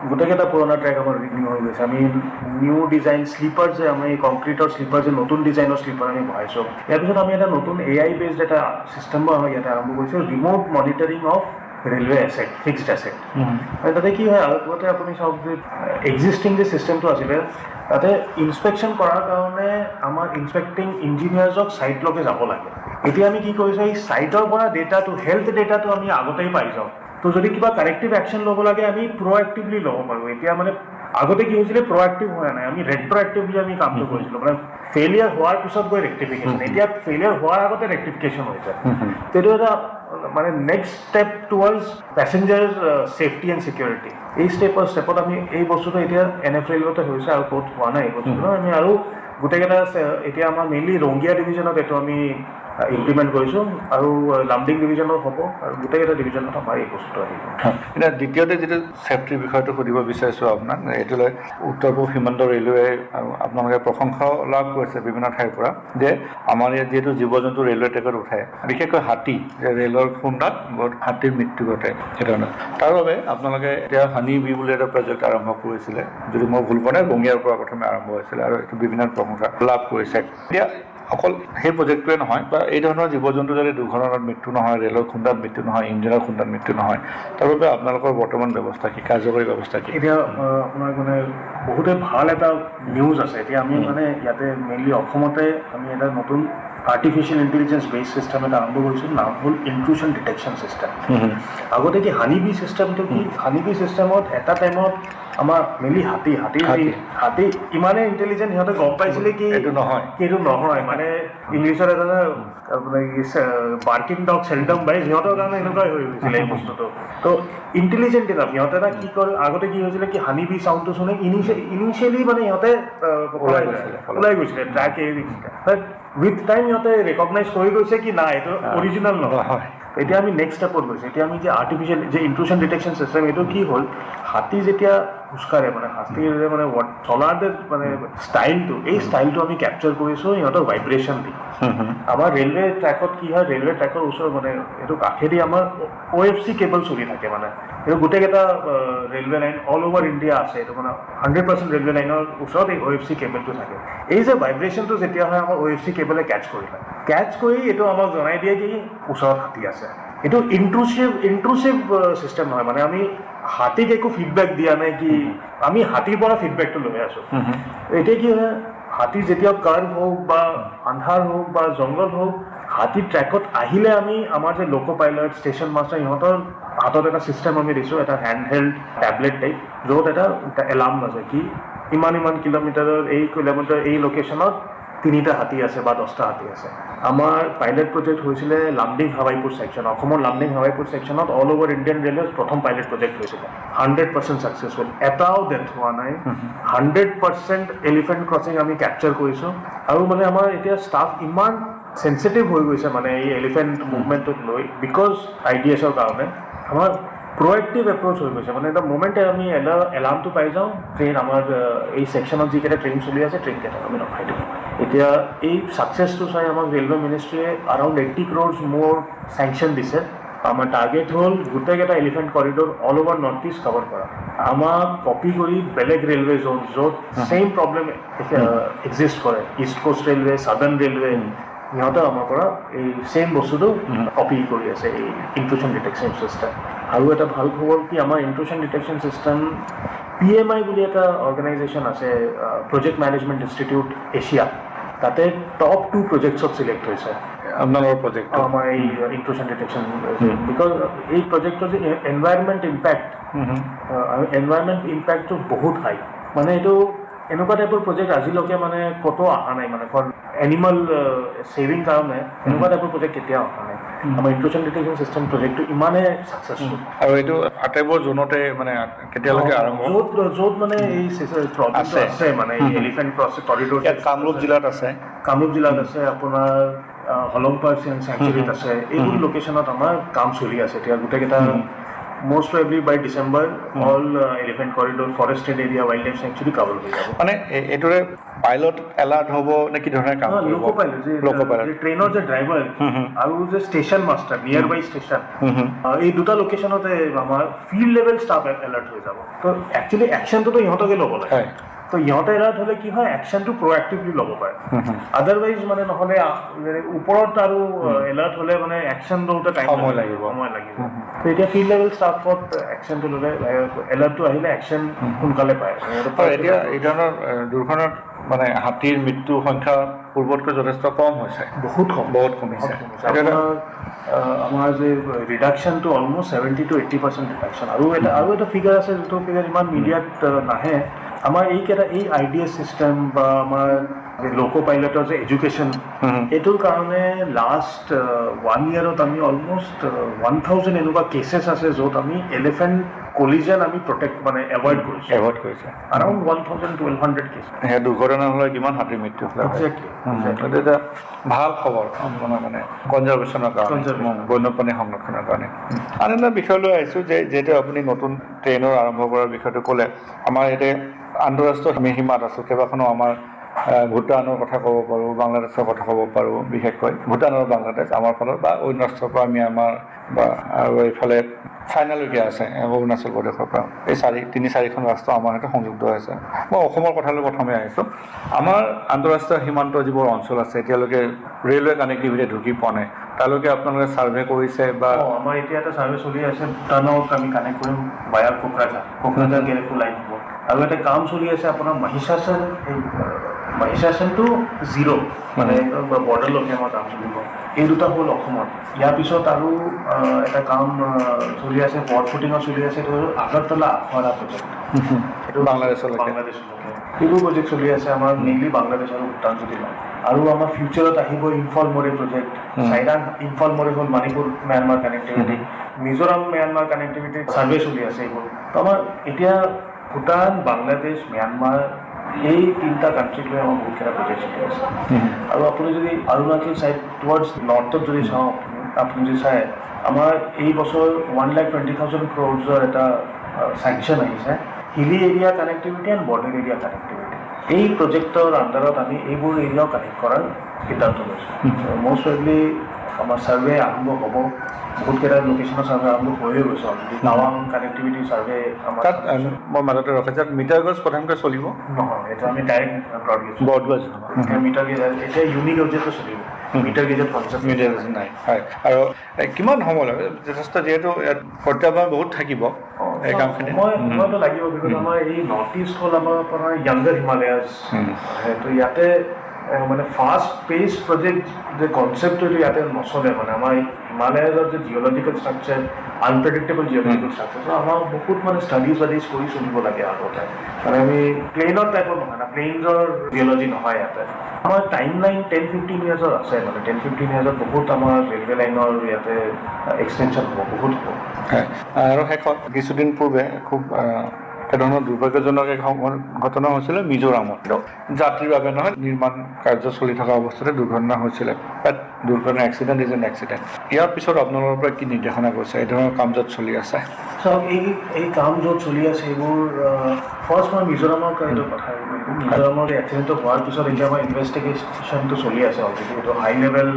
গোটেইকেইটা পুৰণা ট্ৰেক আমাৰ ৰিনিউ হৈ গৈছে আমি নিউ ডিজাইন শ্লিপাৰ যে আমি কংক্ৰিটৰ শ্লিপাৰ যে নতুন ডিজাইনৰ শ্লিপাৰ আমি বহাইছোঁ ইয়াৰ পিছত আমি এটা নতুন AI বেছড এটা ছিষ্টেমো আমাৰ ইয়াতে আৰম্ভ কৰিছোঁ remote monitoring of railway asset fixed asset তাতে কি হয় আগতে আপুনি চাওক যে এক্সিষ্টিং যে ছিষ্টেমটো আছিলে তাতে ইনস্পেকশ্যন কৰাৰ কাৰণে আমাৰ ইনস্পেক্টিং ইঞ্জিনিয়াৰ্ছক ছাইটলৈকে যাব লাগে এতিয়া আমি কি কৰিছোঁ এই ছাইটৰ পৰা ডেটাটো হেল্থ ডেটাটো আমি আগতেই পাই যাওঁ তো যদি কিবা কাৰেক্টিভ একশ্যন ল'ব লাগে আমি প্ৰ'এক্টিভলি ল'ব পাৰোঁ এতিয়া মানে আগতে কি হৈছিলে প্ৰ'এক্টিভ হোৱা নাই আমি ৰেট্ৰ'এক্টিভলি আমি কামটো কৰিছিলোঁ মানে ফেইলিয়াৰ হোৱাৰ পিছত গৈ ৰেক্টিফিকেশ্যন এতিয়া ফেইলিয়াৰ হোৱাৰ আগতে ৰেক্টিফিকেশ্যন হৈছে সেইটো এটা মানে next step towards passenger safety and security এই ষ্টেপত আমি এই বস্তুটো এতিয়া NF ৰেলৱেতে হৈছে আৰু ক'ত হোৱা নাই এই বস্তুটো আমি আৰু গোটেইকেইটা এতিয়া আমাৰ মেইনলি ৰংগিয়া ডিভিজনত এইটো আমি ইমপ্লিমেণ্ট কৰিছোঁ আৰু লামডিং ডিভিজনত হ'ব আৰু গোটেইকেইটা ডিভিজনত আমাৰ এই বস্তুটো আহিব। এতিয়া দ্বিতীয়তে যিটো ছেফটিৰ বিষয়টো সুধিব বিচাৰিছোঁ আপোনাক, এইটোলৈ উত্তৰ পূব সীমান্ত ৰেলৱে আপোনালোকে প্ৰশংসাও লাভ কৰিছে বিভিন্ন ঠাইৰ পৰা যে আমাৰ ইয়াত যিহেতু জীৱ জন্তু ৰেলৱে ট্ৰেকত উঠে, বিশেষকৈ হাতী, যে ৰেলৰ খুন্দাত বহুত হাতীৰ মৃত্যু ঘটে সেইকাৰণে। তাৰ বাবে আপোনালোকে এতিয়া হানি বি বুলি এটা প্ৰজেক্ট আৰম্ভ কৰিছিলে, যদি মই ভুল পোৱা নাই ৰঙিয়াৰ পৰা প্ৰথমে আৰম্ভ হৈছিলে আৰু এইটো বিভিন্ন প্ৰশংসা লাভ কৰিছে। এতিয়া অকল সেই প্ৰজেক্টটোৱে নহয় বা এই ধৰণৰ জীৱ জন্তু যাতে দুৰ্ঘটনাত মৃত্যু নহয়, ৰেলৰ খুন্দাত মৃত্যু নহয়, ইঞ্জিনৰ খুন্দাত মৃত্যু নহয়, তাৰ বাবে আপোনালোকৰ বৰ্তমান ব্যৱস্থা কি, কাৰ্যকৰী ব্যৱস্থা কি? এতিয়া আপোনাৰ মানে বহুতে ভাল এটা নিউজ আছে। এতিয়া আমি মানে ইয়াতে মেইনলি অসমতে আমি এটা নতুন আৰ্টিফিচিয়েল ইণ্টেলিজেঞ্চ বেছ চিষ্টেম এটা আৰম্ভ কৰিছোঁ, নাম হ'ল ইনট্ৰুশ্যন ডিটেকশ্যন চিষ্টেম। আগতে কি হানি বি চিষ্টেমটো কি, হানি বি চিষ্টেমত এটা টাইমত আমাৰ মেইনলি হাতী ইমানে ইণ্টেলিজেণ্ট, সিহঁতে গম পাইছিলে কি এইটো নহয় মানে ইংলিছত এটা আপোনাৰ বাৰ্কিং ডগ চেল্ডম বাই, সিহঁতৰ কাৰণে এনেকুৱাই হৈ গৈছিলে এই বস্তুটো। তো ইণ্টেলিজেণ্ট এটা সিহঁতে এটা কি কৰে, আগতে কি হৈছিলে কি হানি বি চাউণ্ডটো শুনে ইনিচিয়েলি মানে সিহঁতে ওলাই গৈছিলে ট্ৰেক এৰি দিছিলে, উইথ টাইম সিহঁতে ৰেকগনাইজ কৰি গৈছে কি নাই এইটো অৰিজিনেল নহয়। এতিয়া আমি নেক্সট ষ্টেপত গৈছোঁ। এতিয়া আমি যে আৰ্টিফিচিয়েল যে ইনট্ৰুশ্যন ডিটেকশ্যন চিষ্টেম, এইটো কি হ'ল, হাতী যেতিয়া খোজকাঢ়ে মানে হাতীৰ মানে চলাৰ যে মানে ষ্টাইলটো, এই ষ্টাইলটো আমি কেপচাৰ কৰিছোঁ সিহঁতৰ ভাইব্ৰেশ্যন দি। আমাৰ ৰেলৱে ট্ৰেকত কি হয়, ৰেলৱে ট্ৰেকৰ ওচৰত মানে এইটো কাষেদি আমাৰ OFC কেবল চলি থাকে, মানে এইটো গোটেইকেইটা railway line all over India আছে, এইটো মানে 100% ৰেলৱে লাইনৰ ওচৰত এই OFC কেবলটো থাকে। এই যে ভাইব্ৰেশ্যনটো যেতিয়া হয় আমাৰ OFC কেবলে কেটচ কৰি এইটো আমাক জনাই দিয়ে কি ওচৰত হাতী আছে। এইটো ইনট্ৰুচিভ চিষ্টেম নহয়, মানে আমি হাতীক একো ফিডবেক দিয়া নাই কি আমি হাতীৰ পৰা ফিডবেকটো লৈ আছোঁ। এতিয়া কি হয়, হাতী যেতিয়া কাৰ্ভ হওক বা আন্ধাৰ হওক বা জংঘল হওক, হাতী ট্ৰেকত আহিলে আমি আমাৰ যে লোক' পাইলট, ষ্টেচন মাষ্টাৰ, সিহঁতৰ হাতত এটা চিষ্টেম আমি দিছোঁ, এটা হেণ্ড হেল্ড টেবলেট টাইপ, য'ত এটা এলাৰ্ম বাজে কি ইমান কিলোমিটাৰৰ এই কিলোমিটাৰ এই লোকেশ্যনত 3টা হাতী আছে বা 10টা হাতী আছে। আমাৰ পাইলট প্ৰজেক্ট হৈছিলে লামডিং হাৱাইপুৰ ছেকশ্যন, অসমৰ লামডিং হাৱাইপুৰ ছেকশ্যনত অল অভাৰ ইণ্ডিয়ান ৰেলৱেৰ প্ৰথম পাইলট প্ৰজেক্ট হৈছিলে। 100% ছাকচেছফুল, এটাও ডেথ হোৱা নাই। 100% এলিফেণ্ট ক্ৰচিং আমি কেপচাৰ কৰিছোঁ। আৰু মানে আমাৰ এতিয়া ষ্টাফ ইমান চেঞ্চিটিভ হৈ গৈছে মানে এই এলিফেণ্ট মুভমেণ্টটোক লৈ, বিকজ IDSৰ কাৰণে আমাৰ প্ৰএক্টিভ এপ্ৰ'চ হৈ গৈছে। মানে এটা মোমেণ্টে আমি এলাৰ্মটো পাই যাওঁ, ট্ৰেইন আমাৰ এই ছেকশ্যনত যিকেইটা ট্ৰেইন চলি আছে ট্ৰেইনকেইটা আমি ৰখাই দিওঁ। এতিয়া এই ছাকচেছটো চাই আমাক ৰেলৱে মিনিষ্ট্ৰীয়ে around 80 crores মোৰ চেংচন দিছে। আমাৰ টাৰ্গেট হ'ল গোটেইকেইটা elephant corridor all over north east cover কৰা। আমাক কপি কৰি বেলেগ ৰেলৱে জ'ন য'ত ছেইম প্ৰব্লেম এক্সিষ্ট কৰে, ইষ্ট কোষ্ট ৰেলৱে, ছাদাৰ্ণ ৰেলৱে, সিহঁতে আমাৰ পৰা এই ছেইম বস্তুটো কপি কৰি আছে, এই ইনট্ৰুশ্যন ডিটেকশ্যন চিষ্টেম। আৰু এটা ভাল খবৰ কি আমাৰ ইনট্ৰুশ্যন ডিটেকশ্যন চিষ্টেম PMI বুলি এটা অৰ্গেনাইজেশ্যন আছে, প্ৰজেক্ট মেনেজমেণ্ট ইনষ্টিটিউট এছিয়া, তাতে টপ 2 প্ৰজেক্টছত চিলেক্ট হৈছে আপোনালোকৰ প্ৰজেক্ট আমাৰ এই ইনট্ৰুশ্যন ডিটেকশ্যন। বিকজ এই প্ৰজেক্টৰ যে এনভাইৰমেণ্ট ইম্পেক্টটো বহুত হাই, মানে এইটো এনেকুৱা টাইপৰ প্ৰজেক্ট আজিলৈকে মানে ক'তো অহা নাই, মানে ফৰ এনিমেল ছেভিং কাৰণে এনেকুৱা টাইপৰ প্ৰজেক্ট কেতিয়াও অহা নাই। আমাৰ ইনট্ৰুশ্যন ডিটেকশ্যন চিষ্টেম প্ৰজেক্টটো ইমানে ছাকচেছফুল। আৰু এইটো আটাইবোৰ জোনতে মানে কেতিয়ালৈকে আৰম্ভ, য'ত মানে এই প্ৰব্লেমটো আছে, মানে এলিফেণ্ট ক্ৰছিং কৰিডৰ কামৰূপ জিলাত আছে, আপোনাৰ হলংপাৰ চেঞ্চুৰীত আছে, এইবোৰ লোকেশ্যনত আমাৰ কাম চলি আছে এতিয়া গোটেইকেইটা। most probably by December all elephant corridor, forested area, wildlife sanctuary cover হৈ যাব। মানে এইটোৰে পাইলট এলাৰ্ট হ'ব নে কি ধৰণে কাম কৰিব? লোক পাইলট যে ট্ৰেইনৰ যে ড্ৰাইভাৰ আৰু যে ষ্টেচন মাষ্টাৰ নিয়াৰ বাই ষ্টেচন, এই দুটা লোকেশ্যনতে আমাৰ ফিল্ড লেভেল ষ্টাফ এলাৰ্ট হৈ যাব। তো একচুৱেলি একশ্যনটোতো ইহঁতকে ল'ব লাগে, তো ইহঁতে এলাৰ্ট হ'লে কি হয়, একশ্যনটো প্ৰ'এক্টিভলি ল'ব পাৰে। আদাৰৱাইজ মানে নহ'লে ওপৰত আৰু এলাৰ্ট হ'লে মানে একশ্যন লওঁতে সময় লাগিব। তো এতিয়া ফিল্ড লেভেল ষ্টাফত একশ্যনটো ল'লে এলাৰ্টটো আহিলে একশ্যন সোনকালে পায়। এতিয়া এই ধৰণৰ দুৰ্ঘটনাত মানে হাতীৰ মৃত্যু সংখ্যা পূৰ্বতকৈ যথেষ্ট কম হৈছে, বহুত কমিছে। আমাৰ যে ৰিডাকশ্যনটো অলমষ্ট 70 to 80% ৰিডাকশ্যন। আৰু এটা ফিগাৰ আছে, যিটো ফিগাৰ ইমান মিডিয়াত নাহে। আমাৰ এই IDS চিষ্টেম বা আমাৰ লোক' পাইলটৰ যে এডুকেশ্যন, এইটোৰ কাৰণে লাষ্ট 1 yearত আমি অলমষ্ট 1000 এনেকুৱা কেছেছ আছে য'ত আমি এলিফেণ্ট কলিজন আমি প্ৰটেক্ট মানে এভইড কৰিছোঁ এভইড কৰিছে around 1,000-1,200 কেছ সেই দুৰ্ঘটনা হ'লে কিমান হাতীৰ মৃত্যু হ'লে এইটো এটা ভাল খবৰ আপোনাৰ মানে কনজাৰ্ভেশ্যনৰ কাৰণে বন্যপ্ৰাণী সংৰক্ষণৰ কাৰণে আন এটা বিষয় লৈ আহিছোঁ যে যিহেতু আপুনি নতুন ট্ৰেইনৰ আৰম্ভ কৰাৰ বিষয়টো ক'লে আমাৰ ইয়াতে আন্তঃৰাষ্ট্ৰীয় আমি সীমাত আছোঁ কেইবাখনো আমাৰ ভূটানৰ কথা ক'ব পাৰোঁ বাংলাদেশৰ কথা ক'ব পাৰোঁ বিশেষকৈ ভূটান আৰু বাংলাদেশ আমাৰ ফালৰ বা অন্য ৰাষ্ট্ৰৰ পৰা ম্যানমাৰ বা আৰু এইফালে চাইনালৈকে আছে অৰুণাচল প্ৰদেশৰ পৰা এই 3-4খন ৰাষ্ট্ৰ আমাৰ সৈতে সংযুক্ত হৈছে মই অসমৰ কথালৈ প্ৰথমে আহিছোঁ আমাৰ আন্তঃৰাষ্ট্ৰীয় সীমান্ত যিবোৰ অঞ্চল আছে এতিয়ালৈকে ৰেলৱে কানেক্টিভিটি ঢুকি পোৱা নাই তালৈকে আপোনালোকে ছাৰ্ভে কৰিছে বা আমাৰ এতিয়া এটা ছাৰ্ভে চলি আছে ভূটানক আমি কানেক্ট কৰিম বায়া কোকৰাঝাৰ গেলেফু লাইন হ'ব আৰু এটা কাম চলি আছে আপোনাৰ মহিষাসনটো জিৰ' মানে বৰ্ডাৰলৈকে আমাৰ কাম চলিব এই দুটা হ'ল অসমত ইয়াৰ পিছত আৰু এটা কাম চলি আছে বৰ্ড ফুটিঙত চলি আছে এইটো আগৰতলা আখৰা প্ৰজেক্ট এইটো বাংলাদেশলৈকে এইবোৰ প্ৰজেক্ট চলি আছে আমাৰ মেইনলি বাংলাদেশ আৰু ভূটান যদি লয় আৰু আমাৰ ফিউচাৰত আহিব ইম্ফল মৰে প্ৰজেক্ট চাইৰাং ইম্ফল মৰে হ'ল Manipur Myanmar connectivity Mizoram Myanmar connectivity survey চলি আছে এইবোৰ তো আমাৰ এতিয়া ভূটান বাংলাদেশ ম্যানমাৰ এই তিনিটা কাণ্ট্ৰিক লৈ আমাৰ বহুতকেইটা প্ৰজেক্ট চলি আছে আৰু আপুনি যদি অৰুণাচল ছাইড টুৱাৰ্ডছ নৰ্থত যদি চাওঁ আপুনি যদি চায় আমাৰ এই বছৰ 1,20,000 crores এটা ছেংচন আহিছে hilly area connectivity and border area connectivity এই প্ৰজেক্টৰ আণ্ডাৰত আমি এইবোৰ এৰিয়াও কানেক্ট কৰাৰ সিদ্ধান্ত লৈছোঁ মষ্ট প্ৰবেবলি আমাৰ ছাৰ্ভে আৰম্ভ হ'ব বহুতকেইটা লোকেশ্যনৰ ছাৰ্ভে আৰম্ভ হৈয়ে গৈছে অলৰেডি টাৱাং কানেক্টিভিটি ছাৰ্ভে আমাৰ তাত মই মাজতে ৰখাইছোঁ তাত মিটাৰ গজ প্ৰধানকৈ চলিব নহয় এইটো আমি ডাইৰেক্ট ব্ৰডগজ মিটাৰ গেজ এতিয়া ইউনিক অবজেক্টটো চলিব মিটাৰ গেজত কনচেপ্ট মিটাৰ গজ নাই হয় আৰু কিমান সময় লাগে যথেষ্ট যিহেতু ইয়াত প্ৰত্যাহ্বান বহুত থাকিব এই কামখিনি সময়টো লাগিব বিকজ আমাৰ এই নৰ্থ ইষ্ট হ'ল আমাৰ আপোনাৰ য়াংগাৰ হিমালয়াছ তো ইয়াতে মানে ফাষ্ট পেচ প্ৰজেক্ট যে কনচেপ্টটো ইয়াতে নচলে মানে আমাৰ হিমালয়াজৰ যে geological structure unpredictable geological structure so' আমাৰ বহুত মানে ষ্টাডিজ কৰি চলিব লাগে আগতে মানে আমি প্লেইনৰ টাইপৰ নহয় না প্লেইনছৰ জিঅ'লজি নহয় ইয়াতে আমাৰ টাইম লাইন 10-15 ইয়াৰ্ছৰ আছে মানে 10-15 ইয়াৰ্ছত বহুত আমাৰ ৰেলৱে লাইনৰ ইয়াতে এক্সটেনশ্যন হ'ব বহুত হ'ব আৰু শেষত কিছুদিন পূৰ্বে খুব এধৰণৰ দুৰ্ভাগ্যজনক এক ঘটনা হৈছিলে মিজোৰামত যাত্ৰীৰ বাবে নহয় নিৰ্মাণ কাৰ্য চলি থকা অৱস্থাতে দুৰ্ঘটনা হৈছিলে দুৰ্ঘটনা এক্সিডেণ্ট ইজ এন এক্সিডেণ্ট ইয়াৰ পিছত আপোনালোকৰ পৰা কি নিৰ্দেশনা কৰিছে এই ধৰণৰ কাম য'ত চলি আছে চাওক এই কাম য'ত চলি আছে এইবোৰ ফাৰ্ষ্ট মই মিজোৰামৰ এইটো কথা মিজোৰামৰ এক্সিডেণ্টটো হোৱাৰ পিছত এতিয়া আমাৰ ইনভেষ্টিগেশ্যনটো চলি আছে অলৰেডি এইটো হাই লেভেল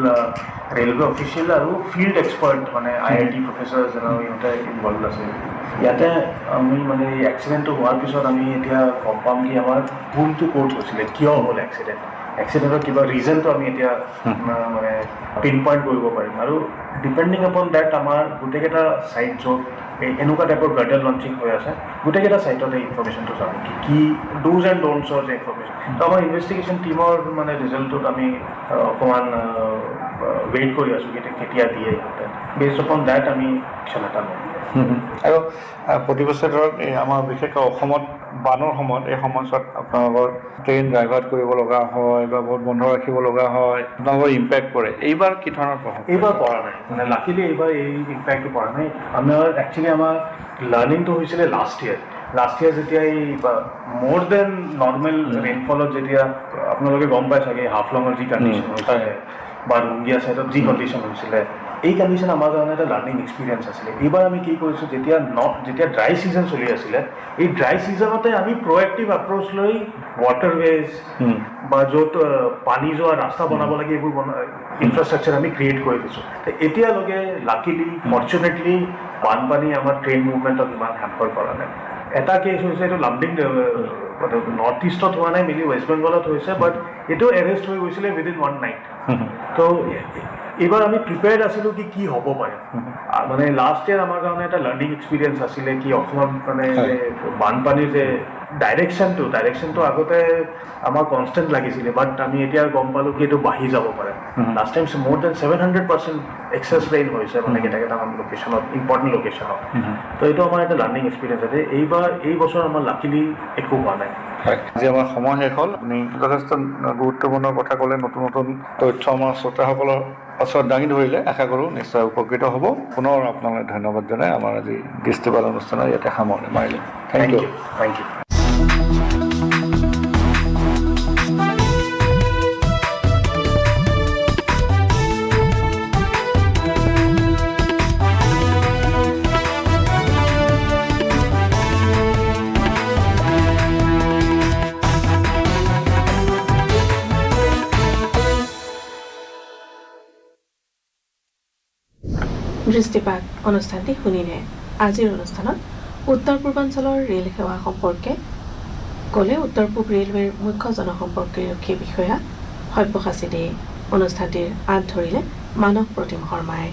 ৰেলৱে অফিচিয়েল আৰু ফিল্ড এক্সপাৰ্ট মানে IIT প্ৰফেচাৰ ইহঁতে ইনভলভ আছে ইয়াতে আমি মানে এই এক্সিডেণ্টটো হোৱাৰ পিছত আমি এতিয়া গম পাম কি আমাৰ ভুলটো ক'ত হৈছিলে কিয় হ'ল এক্সিডেণ্টৰ কিবা ৰিজনটো আমি এতিয়া মানে পিন পইণ্ট কৰিব পাৰিম আৰু ডিপেণ্ডিং আপন ডেট আমাৰ গোটেইকেইটা ছাইট য'ত এনেকুৱা টাইপৰ গাৰ্ডেল লঞ্চিং হৈ আছে গোটেইকেইটা ছাইটত এই ইনফৰ্মেশ্যনটো চাম কি ডুজ এণ্ড ডোণ্টছৰ যে ইনফৰ্মেশ্যন তো আমাৰ ইনভেষ্টিগেশ্যন টীমৰ মানে ৰিজাল্টটোত আমি অকণমান ৱেইট কৰি আছোঁ কেতিয়া দিয়ে সিহঁতে বেছড আপন ডেট আমি একশ্যন এটা ল'ম আৰু প্ৰতি বছৰে ধৰক এই আমাৰ বিশেষকৈ অসমত বানৰ সময়ত এই সময়ছোৱাত আপোনালোকৰ ট্ৰেইন ড্ৰাইভাৰ কৰিব লগা হয় বা বহুত বন্ধ ৰাখিব লগা হয় আপোনালোকৰ ইম্পেক্ট পৰে এইবাৰ কি ধৰণৰ প্ৰভাৱ এইবাৰ পৰা নাই মানে লাকিলি এইবাৰ এই ইম্পেক্টটো পৰা নাই আমাৰ একচুৱেলি আমাৰ লাৰ্ণিংটো হৈছিলে লাষ্ট ইয়েৰ যেতিয়া এই মোৰ দেন নৰ্মেল ৰেইনফলত যেতিয়া আপোনালোকে গম পাই চাগে হাফলঙৰ যি কণ্ডিশ্যন হৈছিলে বা ৰংগিয়া ছাইডত যি কণ্ডিশ্যন হৈছিলে এই কণ্ডিশ্যন আমাৰ কাৰণে এটা লাৰ্ণিং এক্সপিৰিয়েঞ্চ আছিলে এইবাৰ আমি কি কৰিছোঁ যেতিয়া ড্ৰাই ছিজন চলি আছিলে এই ড্ৰাই ছিজনতে আমি প্ৰ'এক্টিভ এপ্ৰ'চ লৈ ৱাটাৰৱেজ বা য'ত পানী যোৱা ৰাস্তা বনাব লাগে এইবোৰ ইনফ্ৰাষ্ট্ৰাকচাৰ আমি ক্ৰিয়েট কৰি দিছোঁ এতিয়ালৈকে লাকিলি ফৰ্চুনেটলি বানপানী আমাৰ ট্ৰেইন মুভমেণ্টত ইমান হেম্পাৰ কৰা নাই এটা কেছ হৈছে এইটো লামডিং নৰ্থ ইষ্টত হোৱা নাই মেইনলি ৱেষ্ট বেংগলত হৈছে বাট এইটো এৰেষ্ট হৈ গৈছিলে উইদিন 1 নাইট তো এইবাৰ আমি প্ৰিপেয়াৰ্ড আছিলোঁ কি হ'ব পাৰে মানে লাষ্ট ইয়েৰ আমাৰ কাৰণে এটা লাৰ্ণিং এক্সপিৰিয়েঞ্চ আছিলে কি অসমত মানে বানপানীৰ যে ডাইৰেকশ্যনটো আগতে আমাৰ কনষ্টেণ্ট লাগিছিলে বাট আমি এতিয়া গম পালোঁ কি এইটো বাঢ়ি যাব পাৰে লাষ্ট টাইম মোৰ দেন 700% এক্সেছ ৰেইন হৈছে মানে কেইটামান লোকেশ্যনত ইম্পৰ্টেণ্ট লোকেশ্যনত তো এইটো আমাৰ এটা লাৰ্ণিং এক্সপিৰিয়েঞ্চ আছে এই বছৰ আমাৰ লাকিলি একো হোৱা নাই হয় আজি আমাৰ সময় শেষ হ'ল আপুনি যথেষ্ট গুৰুত্বপূৰ্ণ কথা ক'লে নতুন নতুন তথ্য আমাৰ শ্ৰোতাসকলৰ ওচৰত দাঙি ধৰিলে আশা কৰোঁ নিশ্চয় উপকৃত হ'ব পুনৰ আপোনালৈ ধন্যবাদ জনাই আমাৰ আজি দৃষ্টিপাত অনুষ্ঠানৰ ইয়াতে সামৰণি মাৰিলোঁ থেংক ইউ থেংক ইউ দৃষ্টিপাত অনুষ্ঠানটি শুনিলে আজিৰ অনুষ্ঠানত উত্তৰ পূৰ্বাঞ্চলৰ ৰেল সেৱা সম্পৰ্কে ক'লে উত্তৰ পূব ৰেলৱেৰ মুখ্য জনসম্পৰ্কৰক্ষী বিষয়া সব্যসাচী দে অনুষ্ঠানটিৰ আঁত ধৰিলে মানৱ প্ৰতিম শৰ্মাই